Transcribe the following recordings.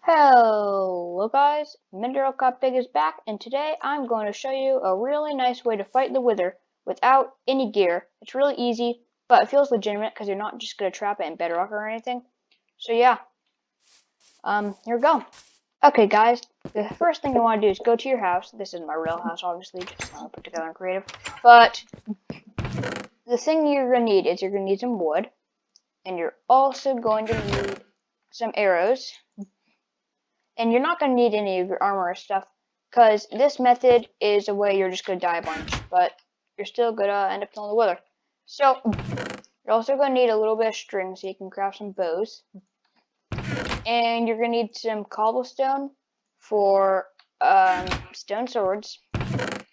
Hello guys, Bedrock is back, and today I'm going to show you a really nice way to fight the Wither without any gear. It's really easy, but it feels legitimate because you're not just going to trap it in Bedrock or anything. So yeah, here we go. Okay guys, the first thing you want to do is go to your house. This is my real house, obviously, just put together in creative. But the thing you're going to need is you're going to need some wood, and you're also going to need some arrows. And you're not going to need any of your armor or stuff, because this method is a way you're just going to die a bunch, but you're still going to end up killing the Wither. So, you're also going to need a little bit of string so you can craft some bows. And you're going to need some cobblestone for stone swords.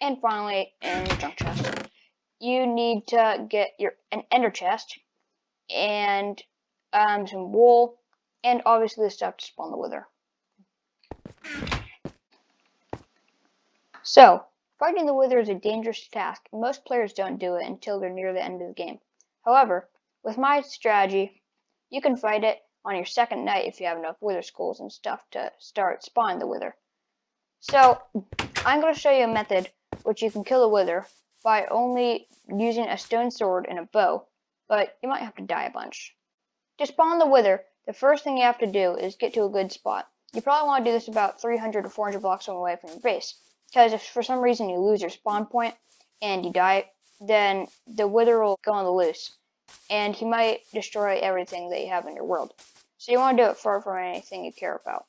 And finally, an junk chest. You need to get an ender chest, and some wool, and obviously the stuff to spawn the Wither. So, fighting the Wither is a dangerous task, and most players don't do it until they're near the end of the game. However, with my strategy, you can fight it on your second night if you have enough Wither skulls and stuff to start spawning the Wither. So, I'm going to show you a method which you can kill the Wither by only using a stone sword and a bow, but you might have to die a bunch. To spawn the Wither, the first thing you have to do is get to a good spot. You probably want to do this about 300 to 400 blocks away from your base. Because if for some reason you lose your spawn point and you die, then the Wither will go on the loose, and he might destroy everything that you have in your world. So you want to do it far from anything you care about.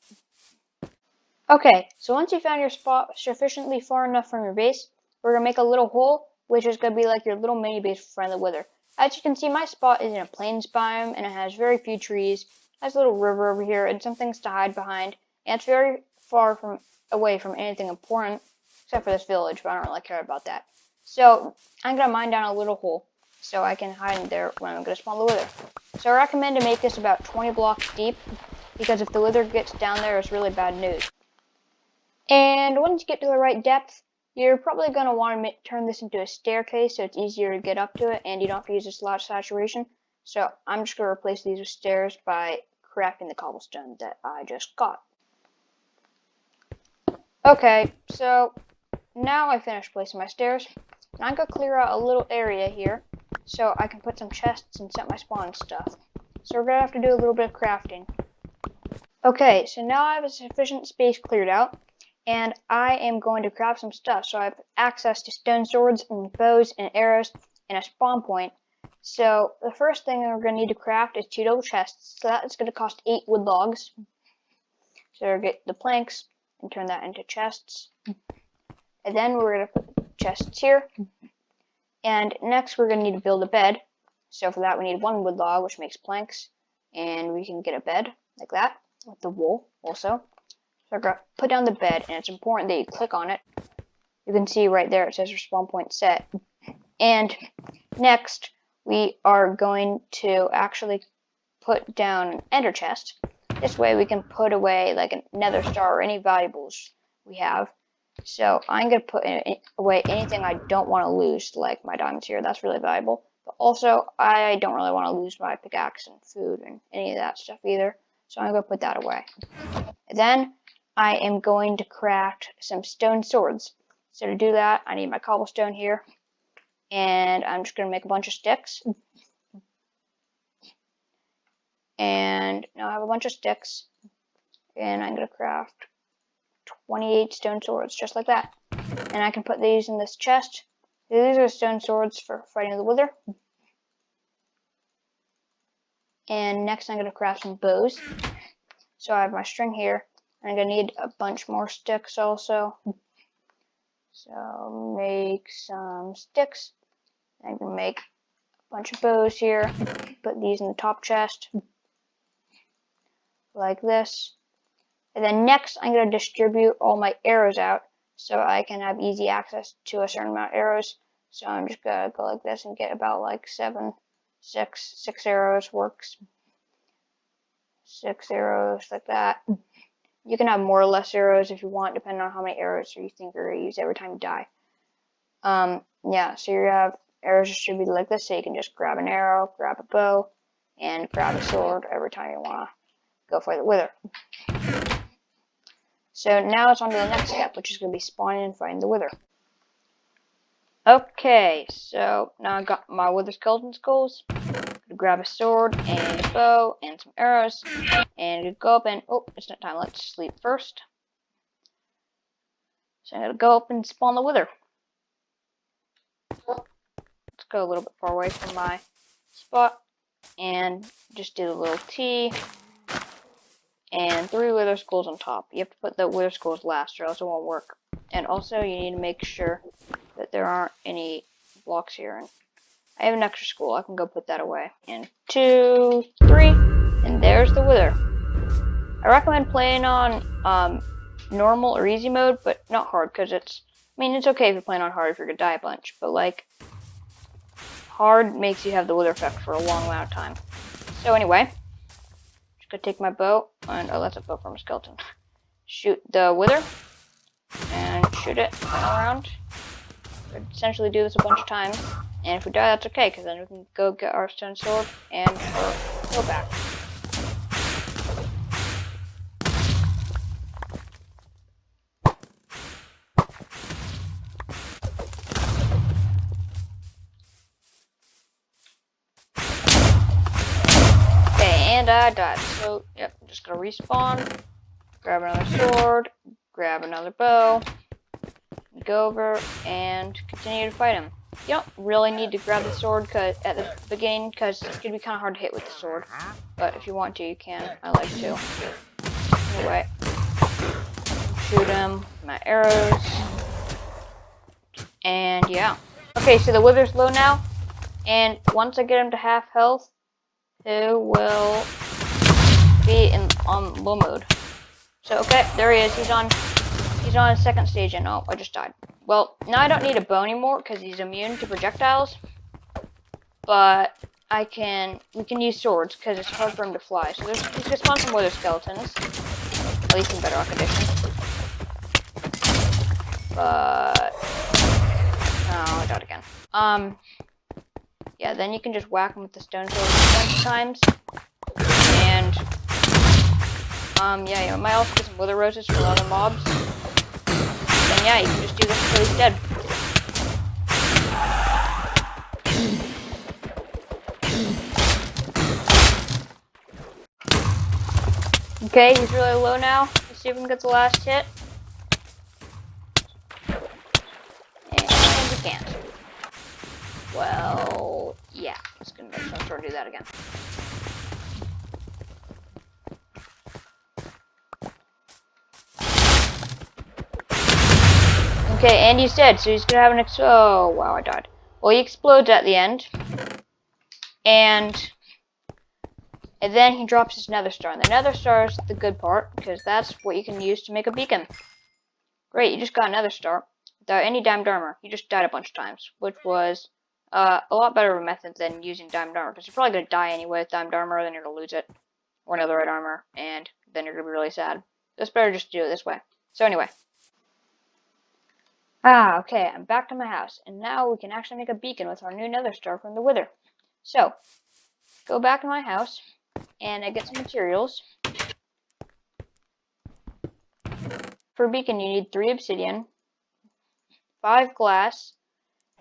Okay, so once you found your spot sufficiently far enough from your base, we're going to make a little hole, which is going to be like your little mini base for the Wither. As you can see, my spot is in a plains biome, and it has very few trees. It has a little river over here, and some things to hide behind, and it's very far away from anything important, except for this village, but I don't really care about that. So, I'm going to mine down a little hole, so I can hide in there when I'm going to spawn the Wither. So I recommend to make this about 20 blocks deep, because if the Wither gets down there, it's really bad news. And once you get to the right depth, you're probably going to want to turn this into a staircase, so it's easier to get up to it, and you don't have to use this lot of saturation. So I'm just going to replace these with stairs by crafting the cobblestone that I just got. Okay, so now I finished placing my stairs, and I'm going to clear out a little area here so I can put some chests and set my spawn stuff. So we're going to have to do a little bit of crafting. Okay, so now I have a sufficient space cleared out, and I am going to craft some stuff. So I have access to stone swords and bows and arrows and a spawn point. So the first thing we're going to need to craft is 2 double chests. So that is going to cost 8 wood logs. So we'll get the planks and turn that into chests. And then we're going to put the chests here. And next we're going to need to build a bed. So for that we need 1 wood log, which makes planks. And we can get a bed like that with the wool also. So we're going to put down the bed, and it's important that you click on it. You can see right there it says respawn point set. And next we are going to actually put down an ender chest. This way we can put away like a nether star or any valuables we have. So I'm going to put away anything I don't want to lose, like my diamonds here. That's really valuable. But also, I don't really want to lose my pickaxe and food and any of that stuff either. So I'm going to put that away. And then I am going to craft some stone swords. So to do that, I need my cobblestone here. And I'm just going to make a bunch of sticks. And now I have a bunch of sticks. And I'm going to craft 28 stone swords, just like that. And I can put these in this chest. These are stone swords for fighting the Wither. And next I'm going to craft some bows. So I have my string here. And I'm going to need a bunch more sticks also. So make some sticks. I can make a bunch of bows here. Put these in the top chest. Like this. And then next, I'm going to distribute all my arrows out so I can have easy access to a certain amount of arrows. So I'm just going to go like this and get about like 6 arrows works. 6 arrows like that. You can have more or less arrows if you want, depending on how many arrows you think you're going to use every time you die. Yeah, so you have arrows distributed like this, so you can just grab an arrow, grab a bow, and grab a sword every time you want to go for the Wither. So now it's on to the next step, which is going to be spawning and fighting the wither. Okay, so now I got my wither skeleton skulls. Grab a sword and a bow and some arrows, and go up and it's not time. Let's sleep first. So I'm gonna go up and spawn the wither. Let's go a little bit far away from my spot and just do the little T and 3 wither skulls on top. You have to put the wither skulls last or else it won't work. And also you need to make sure that there aren't any blocks here. And I have an extra skull. I can go put that away. And 2, 3, and there's the wither. I recommend playing on normal or easy mode, but not hard, because it's okay if you're playing on hard if you're gonna die a bunch, but like hard makes you have the wither effect for a long amount of time. So anyway, just gonna take my bow and that's a bow from a skeleton. Shoot the wither and shoot it around. Essentially do this a bunch of times, and if we die, that's okay, because then we can go get our stone sword and go back. Okay, and I died. So yep, I'm just gonna respawn, grab another sword, grab another bow, go over and continue to fight him. You don't really need to grab the sword at the beginning, because it can be kind of hard to hit with the sword. But if you want to, you can. I like to. Anyway, shoot him with my arrows. And yeah. Okay, so the wither's low now. And once I get him to half health, he will be on low mode. So okay, there he is. He's on his second stage, and I just died. Well, now I don't need a bow anymore because he's immune to projectiles. But we can use swords because it's hard for him to fly. So he's gonna spawn some wither skeletons, at least in Bedrock edition. But I died again. Yeah, then you can just whack him with the stone sword a bunch of times, and yeah, you might also get some wither roses from other mobs. And yeah, you can just do this until he's dead. Okay, he's really low now. Let's see if we can get the last hit. And we can't. Well, yeah, let's go make some sort of do that again. Okay, and he's dead, so he's gonna have an oh wow, I died. Well, he explodes at the end, and then he drops his nether star, and the nether star is the good part, because that's what you can use to make a beacon. Great, you just got a nether star without any diamond armor. You just died a bunch of times, which was a lot better of a method than using diamond armor, because you're probably gonna die anyway with diamond armor, then you're gonna lose it, or another red armor, and then you're gonna be really sad. So it's better just to do it this way. So anyway. Okay, I'm back to my house, and now we can actually make a beacon with our new nether star from the wither. So, go back to my house, and I get some materials. For a beacon, you need 3 obsidian, 5 glass,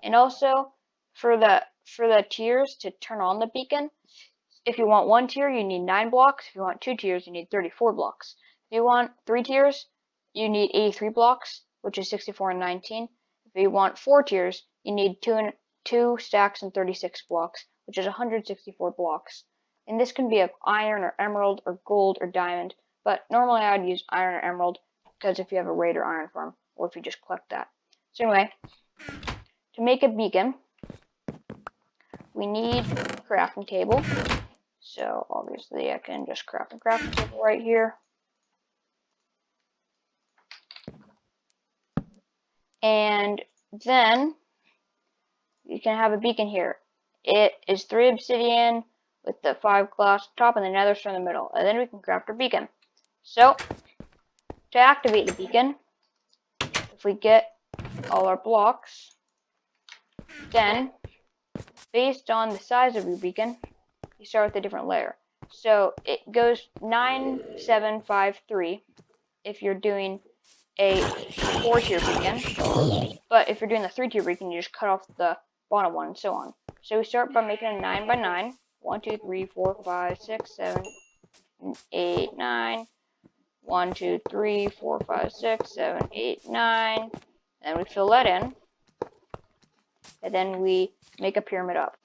and also for the tiers to turn on the beacon, if you want 1 tier, you need 9 blocks. If you want 2 tiers, you need 34 blocks. If you want 3 tiers, you need 83 blocks, which is 64 and 19. If you want 4 tiers, you need 2 stacks and 36 blocks, which is 164 blocks. And this can be of iron or emerald or gold or diamond, but normally I would use iron or emerald, because if you have a raid or iron farm, or if you just collect that. So anyway, to make a beacon, we need a crafting table. So obviously I can just craft a crafting table right here. And then you can have a beacon here. It is 3 obsidian with the 5 glass top and the nether star in the middle. And then we can craft our beacon. So, to activate the beacon, if we get all our blocks, then, based on the size of your beacon, you start with a different layer. So, it goes 9, 7, 5, 3 if you're doing a 4-tier beacon. But if you're doing the 3-tier beacon, you just cut off the bottom one and so on. So we start by making a 9 by 9. 1, 2, 3, 4, 5, 6, 7, 8, 9. 1, 2, 3, 4, 5, 6, 7, 8, 9. And we fill that in. And then we make a pyramid up.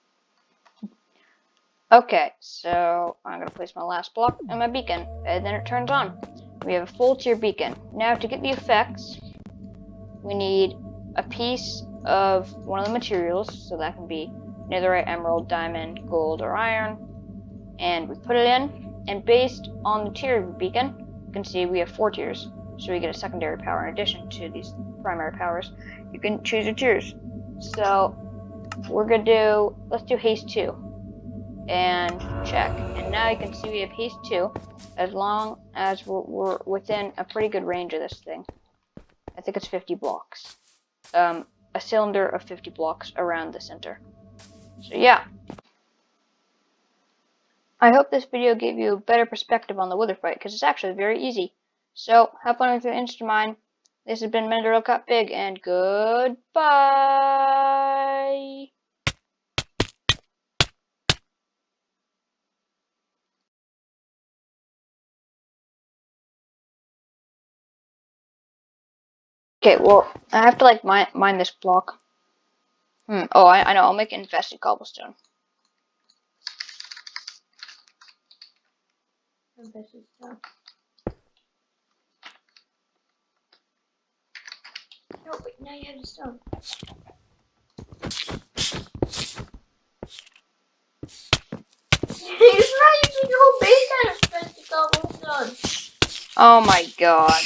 Okay, so I'm going to place my last block and my beacon, and then it turns on. We have a full tier beacon. Now to get the effects, we need a piece of one of the materials, so that can be netherite, emerald, diamond, gold, or iron. And we put it in, and based on the tier beacon, you can see we have 4 tiers. So we get a secondary power in addition to these primary powers. You can choose your tiers. So we're going to let's do haste 2. And check. And now you can see we have haste 2 as long as we're within a pretty good range of this thing. I think it's 50 blocks. A cylinder of 50 blocks around the center. So yeah. I hope this video gave you a better perspective on the wither fight, because it's actually very easy. So have fun with your insta mine. This has been Bedrock Got Big, and goodbye. Okay, well, I have to like mine this block. Oh, I know. I'll make infested cobblestone. Infested stone. No, but now you have the stone. It's not using your whole base out of infested cobblestone. Oh my god.